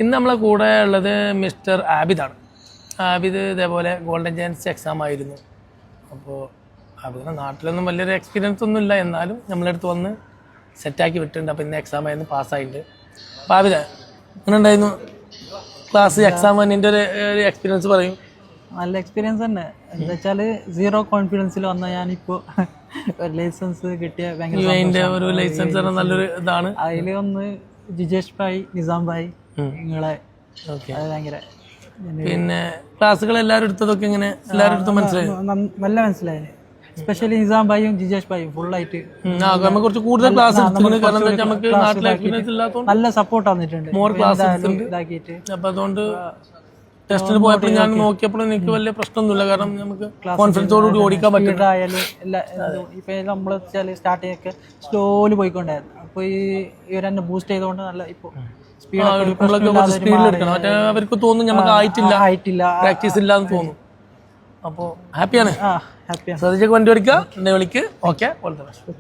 ഇന്ന് നമ്മളെ കൂടെ ഉള്ളത് മിസ്റ്റർ ആബിദാണ്. ആബിദ് ഇതേപോലെ ഗോൾഡൻ ചാൻസ് എക്സാം ആയിരുന്നു. അപ്പോൾ ആബിദിന് നാട്ടിലൊന്നും വലിയൊരു എക്സ്പീരിയൻസ് ഒന്നും ഇല്ല, എന്നാലും നമ്മളടുത്ത് വന്ന് സെറ്റാക്കി വിട്ടിട്ടുണ്ട്. അപ്പോൾ ഇന്ന് എക്സാം ആയിരുന്നു, പാസ്സായിട്ടുണ്ട്. അപ്പോൾ ആബിദ അങ്ങനെ ഉണ്ടായിരുന്നു ക്ലാസ് എക്സാം അതിൻ്റെ ഒരു എക്സ്പീരിയൻസ് പറയും. നല്ല എക്സ്പീരിയൻസ് തന്നെ. എന്താ വെച്ചാൽ 0 കോൺഫിഡൻസിൽ വന്ന ഞാനിപ്പോൾ ഒരു ലൈസൻസ് കിട്ടിയ ഭയങ്കര ഒരു ലൈസൻസ് നല്ലൊരു ഇതാണ്. അതിൽ ഒന്ന് ജിജേഷ് ഭായ്, നിസാം ഭായ്, നിങ്ങളെ അത് ഭയങ്കര. പിന്നെ ക്ലാസ്സുകൾ എല്ലാവരും എടുത്തതൊക്കെ ഇങ്ങനെ എല്ലാവരും എടുത്തും മനസ്സിലായി, നല്ല മനസ്സിലായി. എസ്പെഷ്യലി നിസാം ഭായും ജിജേഷ് ഭായും ഫുള്ളായിട്ട് നമുക്ക് കുറച്ച് കൂടുതൽ ക്ലാസ് നമുക്ക് നാട്ടിലെ എക്സ്പീരിയൻസ് ഇല്ലാത്തതുകൊണ്ട് നല്ല സപ്പോർട്ട് വന്നിട്ടുണ്ട്. മോർ ക്ലാസ് ഇതാക്കിയിട്ട്. അപ്പം അതുകൊണ്ട് ടെസ്റ്റിന് പോയപ്പോൾ ഞാൻ നോക്കിയപ്പോൾ എനിക്ക് വലിയ പ്രശ്നമൊന്നുമില്ല, കാരണം നമുക്ക് കോൺഫിഡൻസോടുകൂടി ഓടിക്കാൻ പറ്റും. ഇപ്പൊ നമ്മൾ സ്റ്റാർട്ടിങ് ഒക്കെ സ്ലോലി പോയിക്കൊണ്ടായിരുന്നു. അപ്പോൾ ഇവരെന്നെ ബൂസ്റ്റ് ചെയ്തുകൊണ്ട് നല്ല ഇപ്പോൾ സ്പീഡിൽ എടുക്കണം. മറ്റേ അവർക്ക് തോന്നും നമുക്ക് ആയിട്ടില്ല പ്രാക്ടീസ് ഇല്ല എന്ന് തോന്നും. അപ്പോൾ ഹാപ്പിയാണ്. ശ്രദ്ധിച്ചൊക്കെ വണ്ടി ഓടിക്കുക, എന്നെ വിളിക്ക്. Okay, all the best.